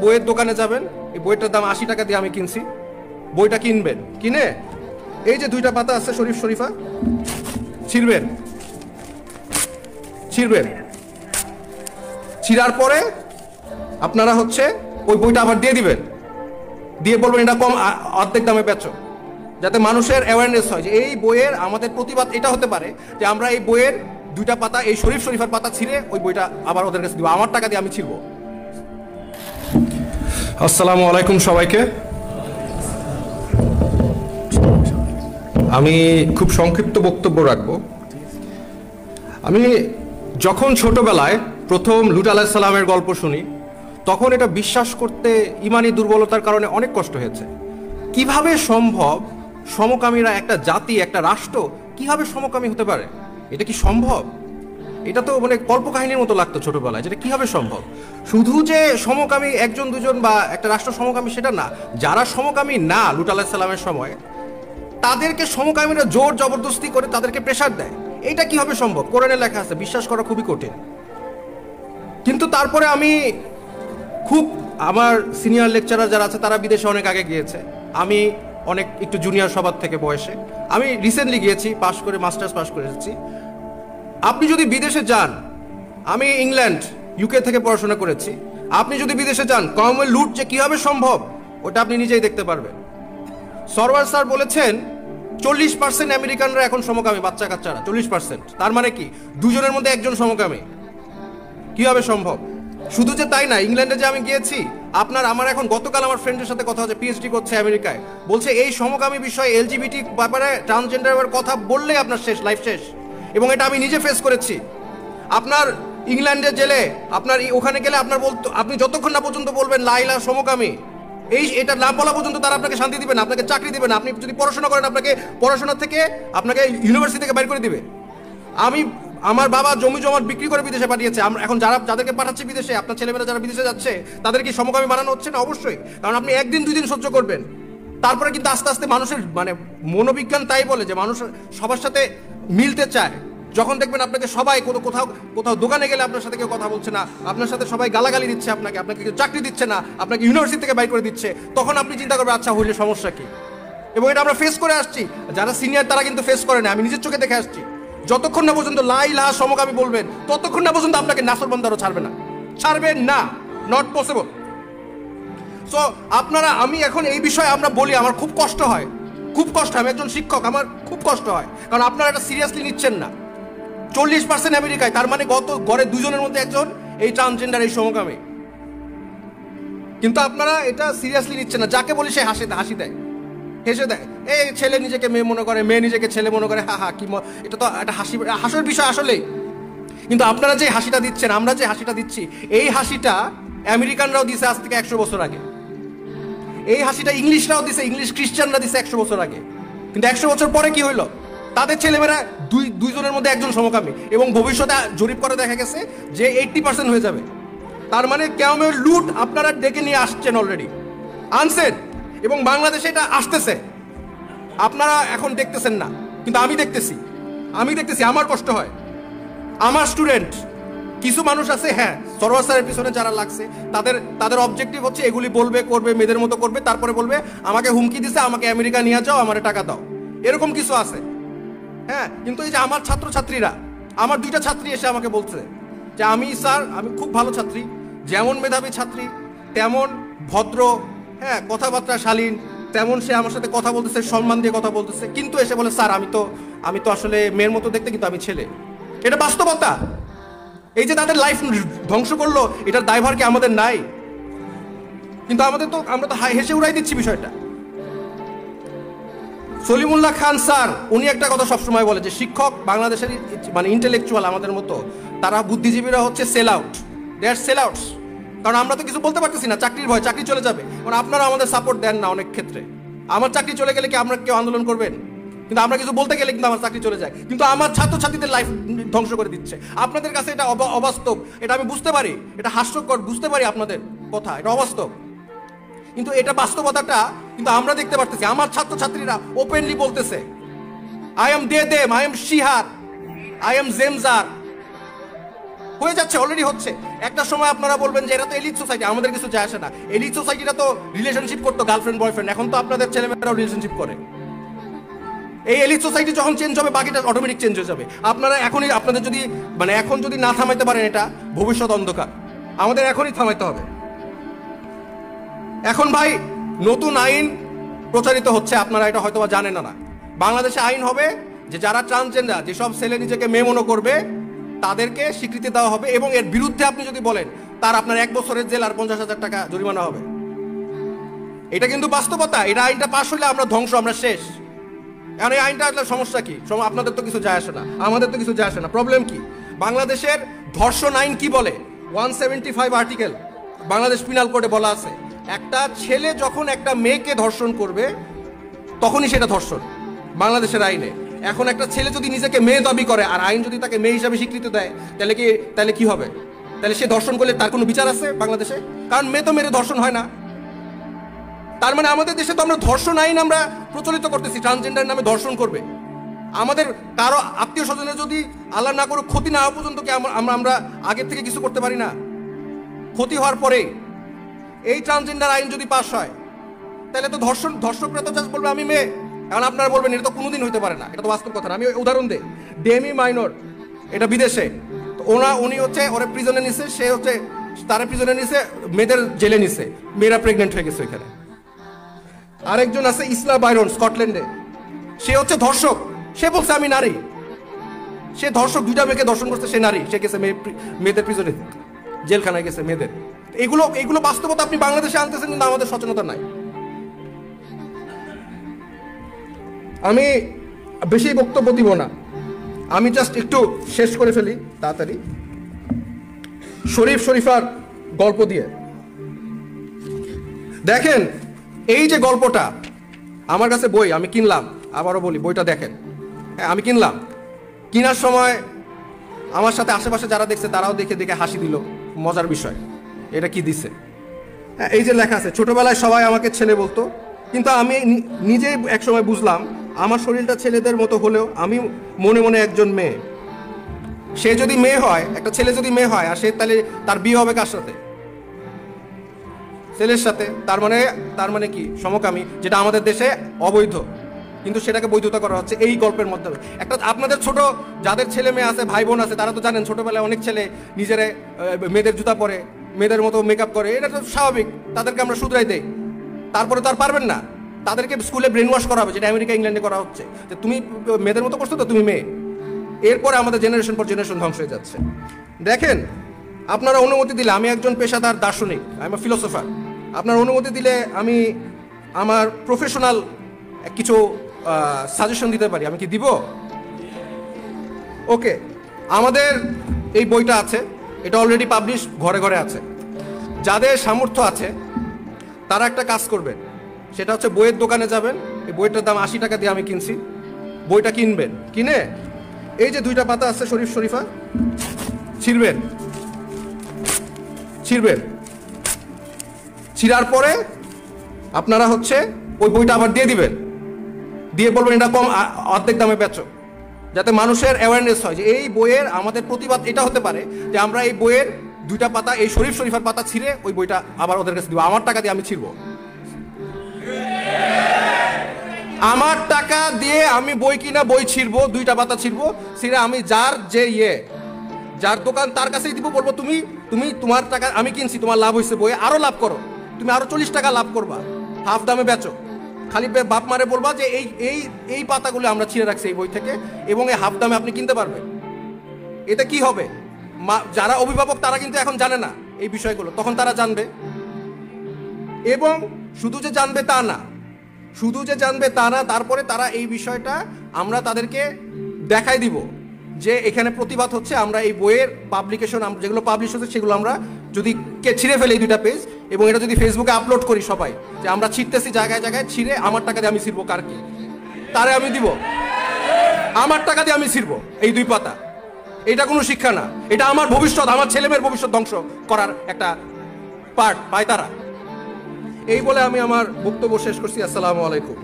বইয়ের দোকানে যাবেন, এই বইটার দাম 80 টাকা দিয়ে আমি কিনছি, বইটা কিনবেন, কিনে এই যে 2টা পাতা আছে শরীফ শরীফা, ছিঁড়বেন, ছিঁড়ার পরে আপনারা হচ্ছে ওই বইটা আবার দিয়ে দিবেন, দিয়ে বলবেন এটা কম, অর্ধেক দামে বেচো, যাতে মানুষের অ্যাওয়ারনেস হয় যে এই বইয়ের আমাদের প্রতিবাদ এটা হতে পারে যে আমরা এই বইয়ের 2টা পাতা, এই শরীফ শরীফার পাতা ছিঁড়ে ওই বইটা আবার ওদের কাছে দিব, আমার টাকা দিয়ে আমি ছিঁড়ব। আসসালামু আলাইকুম সবাইকে। আমি খুব সংক্ষিপ্ত বক্তব্য রাখব। আমি যখন ছোটবেলায় প্রথম লূত আলাইহিস সালামের গল্প শুনি, তখন এটা বিশ্বাস করতে ইমানি দুর্বলতার কারণে অনেক কষ্ট হয়েছে। কিভাবে সম্ভব সমকামীরা, একটা জাতি, একটা রাষ্ট্র কিভাবে সমকামী হতে পারে? এটা কি সম্ভব? এটা তো মানে কল্পকাহিনীর মতো লাগতো ছোটবেলায়, যেটা কিভাবে সম্ভব। শুধু যে সমকামী 1-2 বা একটা রাষ্ট্র সমকামী সেটা না, যারা সমকামী না লূত আলাইহিস সালামের সময়, তাদেরকে সমকামীরা জোর জবরদস্তি করে তাদেরকে প্রেসার দেয়। এটা কিভাবে সম্ভব? কোরআনে লেখা আছে, বিশ্বাস করা খুবই কঠিন। কিন্তু তারপরে আমি আমার সিনিয়র লেকচারার যারা আছে তারা বিদেশে অনেক আগে গিয়েছে, আমি অনেক একটু জুনিয়র সবার থেকে বয়সে, আমি রিসেন্টলি গিয়েছি, পাশ করে মাস্টার্স পাশ করে এসেছি। আপনি যদি বিদেশে যান, আমি ইংল্যান্ড ইউকে থেকে পড়াশোনা করেছি, আপনি যদি বিদেশে যান, কমনওয়েলথ যে কিভাবে সম্ভব ওটা আপনি নিজেই দেখতে পারবেন। সরওয়ার স্যার বলেছেন 40% আমেরিকানরা এখন সমকামী, বাচ্চা কাচ্চারা 40%। তার মানে কি 2 জনের মধ্যে 1 জন সমকামী। কিভাবে সম্ভব? শুধু যে তাই না, ইংল্যান্ডে যে আমি গিয়েছি, আমার এখন গতকাল আমার ফ্রেন্ডের সাথে কথা হচ্ছে, পিএইচডি করছে আমেরিকায়, বলছে এই সমকামী বিষয়, এলজিবিটি ব্যাপারে, ট্রান্সজেন্ডারের কথা বললে আপনার শেষ, লাইফ শেষ। এবং এটা আমি নিজে ফেস করেছি। আপনার ইংল্যান্ডে জেলে, আপনার ওখানে গেলে আপনি যতক্ষণ না পর্যন্ত বলবেন লাইলা সমকামী, এটা না বলা পর্যন্ত তারা আপনাকে শান্তি দিবে না, আপনাকে চাকরি দিবে না। আপনি যদি পড়াশোনা করেন, পড়াশোনা থেকে আপনাকে ইউনিভার্সিটি থেকে বাইর করে দিবে। আমার বাবা জমি জমা বিক্রি করে বিদেশে পাঠিয়েছে। এখন যাদেরকে পাঠাচ্ছে বিদেশে, আপনার ছেলেমেয়েরা যারা বিদেশে যাচ্ছে, তাদের কি সমকামী বানানো হচ্ছে না? অবশ্যই। কারণ আপনি 1-2 দিন সহ্য করবেন, তারপরে কিন্তু আস্তে আস্তে মানুষের মনোবিজ্ঞান তাই বলে যে মানুষ সবার সাথে মিলতে চায়। যখন দেখবেন আপনাকে সবাই কোথাও দোকানে গেলে আপনার সাথে কেউ কথা বলছে না, আপনার সাথে সবাই গালাগালি দিচ্ছে, আপনাকে কেউ চাকরি দিচ্ছে না, আপনাকে ইউনিভার্সিটি থেকে বাইর করে দিচ্ছে, তখন আপনি চিন্তা করবেন আচ্ছা হইলে সমস্যা কি। এবং এটা আমরা ফেস করে আসছি, যারা সিনিয়র তারা কিন্তু ফেস করে না, আমি নিজের চোখে দেখে আসছি। যতক্ষণ না পর্যন্ত লা ইলাহা সমকামী বলবেন, ততক্ষণ না পর্যন্ত আপনাকে নাফরমানদারও ছাড়বেন না, নট পসিবল। সো আমি এখন এই বিষয়ে আমরা বলি, আমার খুব কষ্ট হয়। আমি একজন শিক্ষক, আমার খুব কষ্ট হয়, কারণ আপনারা এটা সিরিয়াসলি নিচ্ছেন না। 40% আমেরিকায়, তার মানে গড়ে 2 জনের মধ্যে 1 জন এই ট্রান্সজেন্ডার, এই সমকামী। কিন্তু আপনারা এটা সিরিয়াসলি নিচ্ছেন না। যাকে বলি সে হেসে দেয়। এই ছেলে নিজেকে মেয়ে মনে করে, মেয়ে নিজেকে ছেলে মনে করে, কি এটা তো একটা হাসির বিষয় আসলেই। কিন্তু আপনারা যে হাসিটা দিচ্ছেন, আমরা যে হাসিটা দিচ্ছি, এই হাসিটা আমেরিকানরাও দিছে আজ থেকে 100 বছর আগে। এই হাসিটা ইংলিশরাও দিছে, ইংলিশ খ্রিস্টানরা দিছে 100 বছর আগে। কিন্তু 100 বছর পরে কি হইলো? তাদের ছেলেমেয়েরা 2 জনের মধ্যে 1 জন সমকামী, এবং ভবিষ্যতে জরিপ করে দেখা গেছে যে 80% হয়ে যাবে। তার মানে কেমন লুট আপনারা ডেকে নিয়ে আসছেন, অলরেডি আনছেন, এবং বাংলাদেশে এটা আসতেছে। আপনারা এখন দেখতেছেন না, কিন্তু আমি দেখতেছি। আমার কষ্ট হয়। আমার স্টুডেন্ট কিছু মানুষ আছে, সরওয়ার স্যারের পিছনে যারা লাগছে, তাদের অবজেক্টিভ হচ্ছে এগুলি করবে, মেয়েদের মতো করবে, তারপরে বলবে আমাকে হুমকি দিছে, আমাকে আমেরিকা নিয়ে যাও, আমারে টাকা দাও। এরকম কিছু আছে। কিন্তু এই যে আমার ছাত্রছাত্রীরা, আমার 2টা ছাত্রী এসে আমাকে বলছে যে আমি খুব ভালো ছাত্রী, যেমন মেধাবী ছাত্রী তেমন ভদ্র, কথাবার্তা শালীন, তেমন সে আমার সাথে কথা বলতেছে, সম্মান দিয়ে কথা বলতেছে, কিন্তু এসে বলে স্যার আমি তো আসলে মেয়ের মতো দেখতে, কিন্তু আমি ছেলে। এটা বাস্তবতা। এই যে তাদের লাইফ ধ্বংস করলো, এটার দায়ভার কি আমাদের নাই? কিন্তু আমরা তো হেসে উড়াই দিচ্ছি বিষয়টা। সলিমুল্লাহ খান স্যার উনি একটা কথা সবসময় বলে যে শিক্ষক বাংলাদেশের ইন্টেলেকচুয়াল আমাদের মতো, তারা বুদ্ধিজীবীরা হচ্ছে সেল আউটস। কারণ আমরা তো কিছু বলতে পারতেছি না, চাকরির ভয়, চাকরি চলে যাবে। কারণ আপনারা আমাদের সাপোর্ট দেন না অনেক ক্ষেত্রে। আমার চাকরি চলে গেলে কি আমরা কেউ আন্দোলন করবেন? কিন্তু আমরা কিছু বলতে গেলে কিন্তু আমার চাকরি চলে যায়, কিন্তু আমার ছাত্রছাত্রীদের লাইফ ধ্বংস করে দিচ্ছে। আপনাদের কাছে এটা অবাস্তব, এটা আমি বুঝতে পারি, এটা হাস্যকর, বুঝতে পারি আপনাদের কথা, এটা অবাস্তব, কিন্তু এটা বাস্তবতাটা কিন্তু আমরা দেখতে পারতেছি। আমার ছাত্রছাত্রীরা ওপেনলি বলতেছে I am they them, I am she her, I am জেমজার, হয়ে যাচ্ছে, অলরেডি হচ্ছে। একটা সময় আপনারা বলবেন যে এটা তো এলিট সোসাইটি, আমাদের কিছু যায় আসে না। এলিট সোসাইটিটা তো রিলেশনশিপ করতো গার্লফ্রেন্ড বয়ফ্রেন্ড, এখন তো আপনাদের ছেলেমেয়েরাও রিলেশনশিপ করে। এই এলিট সোসাইটি যখন চেঞ্জ হবে বাকিটা অটোমেটিক চেঞ্জ হয়ে যাবে। আপনারা এখনই, আপনাদের যদি মানে এখন যদি না থামাইতে পারেন এটা ভবিষ্যৎ অন্ধকার, আমাদের এখনই থামাইতে হবে। এখন ভাই নতুন আইন প্রচারিত হচ্ছে, আপনারা এটা হয়তো জানেন না। বাংলাদেশে আইন হবে যে যারা ট্রান্সজেন্ডার, যেসব ছেলে নিজেকে মেয়ে মনে করবে তাদেরকে স্বীকৃতি দেওয়া হবে, এবং এর বিরুদ্ধে আপনি যদি বলেন তার আপনার 1 বছরের জেল আর 50,000 টাকা জরিমানা হবে। এটা কিন্তু বাস্তবতা। এটা আইনটা পাশ হলে আমরা ধ্বংস, আমরা শেষ। এখন এই আইনটা আসলে সমস্যা কি? আপনাদের তো কিছু যায় আসে না, আমাদের তো কিছু যায় আসে না। প্রবলেম কি? বাংলাদেশের ধর্ষণ আইন কি বলে? 175 আর্টিকেল বাংলাদেশ পিনাল কোডে বলা আছে, একটা ছেলে যখন একটা মেয়েকে ধর্ষণ করবে তখনই সেটা ধর্ষণ বাংলাদেশের আইনে। এখন একটা ছেলে যদি নিজেকে মেয়ে দাবি করে আর আইন যদি তাকে মেয়ে হিসাবে স্বীকৃতি দেয়, তাহলে কি হবে? তাহলে সে ধর্ষণ করলে তার কোনো বিচার আছে বাংলাদেশে? কারণ মেয়ে তো মেরে ধর্ষণ হয় না। তার মানে আমাদের দেশে তো আমরা ধর্ষণ আইন আমরা প্রচলিত করতেছি, ট্রান্সজেন্ডার নামে ধর্ষণ করবে। আমাদের কারো আত্মীয় স্বজনের যদি আল্লাহ না করুক ক্ষতি না হওয়া পর্যন্ত কি আমরা আগের থেকে কিছু করতে পারি না? ক্ষতি হওয়ার পরে এই ট্রান্সজেন্ডার আইন যদি পাস হয় তাহলে তো ধর্ষকরা তো জাস্ট বলবে আমি মেয়ে। এখন আপনারা বলবেন এটা তো কোনোদিন হইতে পারে না, এটা তো বাস্তব কথা না। আমি উদাহরণ দেই, ডেমি মাইনর, এটা বিদেশে, তো উনি হচ্ছে ওরা প্রিজনে নিছে, সে হচ্ছে তারা প্রিজনে নিছে, মেয়েদের জেলে নিছে, মেয়েরা প্রেগনেন্ট হয়ে গেছে ওইখানে। আরেকজন আছে ইসলা বাইরন, স্কটল্যান্ডে, সে হচ্ছে ধর্ষক, সে বলছে আমি নারী। সে ধর্ষক, 2টা মেয়েকে ধর্ষণ করছে, সে নারী, সে গেছে মেয়েদের প্রিজনে, জেলখানায় গেছে মেয়েদের। এগুলো বাস্তবতা আপনি বাংলাদেশে আনতেছেন, কিন্তু আমাদের সচেতনতা নাই। আমি বেশি বক্তব্য দিব না, আমি জাস্ট একটু শেষ করে ফেলি তাড়াতাড়ি শরীফার গল্প দিয়ে। দেখেন এই যে গল্পটা, আমার কাছে বই আমি কিনলাম, আবারও বলি বইটা দেখেন। হ্যাঁ আমি কিনলাম, কেনার সময় আমার সাথে আশেপাশে যারা দেখছে তারাও দেখে হাসি দিল। মজার বিষয়, এটা কি দিছে, এই যে লেখা আছে, ছোটবেলায় সবাই আমাকে ছেলে বলতো, কিন্তু আমি নিজেই একসময় বুঝলাম আমার শরীরটা ছেলেদের মতো হলেও আমি মনে মনে একজন মেয়ে। সে যদি মেয়ে হয়, একটা ছেলে যদি মেয়ে হয়, আর সে তাহলে তার বিয়ে হবে কার সাথে? ছেলের সাথে। তার মানে কি? সমকামী, যেটা আমাদের দেশে অবৈধ, কিন্তু সেটাকে বৈধতা করা হচ্ছে এই গল্পের মাধ্যমে। একটা আপনাদের ছোট যাদের ছেলে মেয়ে আছে, ভাই বোন আছে, তারা তো জানেন ছোটবেলায় অনেক ছেলে নিজেরা মেয়েদের জুতা পরে, মেয়েদের মতো মেকআপ করে, এটা তো স্বাভাবিক, তাদেরকে আমরা শুধরাই দেই। তারপরে তো আর পারবেন না, তাদেরকে স্কুলে ব্রেন ওয়াশ করা হবে, যেটা আমেরিকা ইংল্যান্ডে করা হচ্ছে, যে তুমি মেয়েদের মতো করছো তো তুমি মেয়ে। এরপরে আমাদের জেনারেশন পর জেনারেশন ধ্বংস হয়ে যাচ্ছে। দেখেন আপনারা অনুমতি দিলে, আমি একজন পেশাদার দার্শনিক, আই এম এ ফিলোসোফার, আপনার অনুমতি দিলে আমি আমার প্রফেশনাল কিছু সাজেশন দিতে পারি। আমি কি দিব? ওকে, আমাদের এই বইটা আছে, এটা অলরেডি পাবলিশ, ঘরে ঘরে আছে। যাদের সামর্থ্য আছে তারা একটা কাজ করবেন, সেটা হচ্ছে বইয়ের দোকানে যাবেন, এই বইটার দাম 80 টাকা দিয়ে আমি কিনছি, বইটা কিনবেন, কিনে এই যে 2টা পাতা আছে শরীফা, ছিঁড়বেন, ছিঁড়ার পরে আপনারা হচ্ছে ওই বইটা আবার দিয়ে দিবেন, দিয়ে বলবেন এটা কম, অর্ধেক দামে বেচো, যাতে মানুষের অ্যাওয়ারনেস হয় যে এই বইয়ের আমাদের প্রতিবাদ এটা হতে পারে যে আমরা এই বইয়ের 2টা পাতা, এই শরীফার পাতা ছিঁড়ে ওই বইটা আবার ওদের কাছে দিব, আমার টাকা দিয়ে আমি ছিঁড়বো, আমার টাকা দিয়ে আমি বই কিনা বই ছিঁড়বো, 2টা পাতা ছিঁড়বো, ছিঁড়ে আমি যার দোকান তার কাছেই দিব, বলবো তুমি তোমার টাকা আমি কিনছি, তোমার লাভ হয়েছে, বই আরো লাভ করো, তুমি আরো 40 টাকা লাভ করবা, হাফ দামে বেচো। খালি বাপ মারে বলবা যে এই পাতাগুলো আমরা ছিঁড়ে রাখছি এই বই থেকে, এবং এই হাফ দামে আপনি কিনতে পারবেন। এতে কি হবে? যারা অভিভাবক তারা কিন্তু এখন জানে না এই বিষয়গুলো, তখন তারা জানবে। এবং শুধু যে জানবে তা না, তারপরে তারা এই বিষয়টা আমরা তাদেরকে দেখাই দিব যে এখানে প্রতিবাদ হচ্ছে। আমরা এই বইয়ের পাবলিকেশন যেগুলো পাবলিশ হচ্ছে সেগুলো আমরা যদি ছিঁড়ে ফেলি 2টা পেজ, এবং এটা যদি ফেসবুকে আপলোড করি সবাই যে আমরা ছিঁড়তেছি জায়গায় জায়গায়, ছিঁড়ে আমার টাকা দিয়ে আমি ছিঁড়বো, কার কি তারে আমি দিব, আমার টাকা দিয়ে আমি ছিঁড়বো এই 2 পাতা। এটা কোনো শিক্ষা না, এটা আমার ভবিষ্যৎ, আমার ছেলেমেয়ের ভবিষ্যৎ ধ্বংস করার একটা পার্ট পায় তারা। এই বলে আমি আমার বক্তব্য শেষ করছি। আসসালামু আলাইকুম।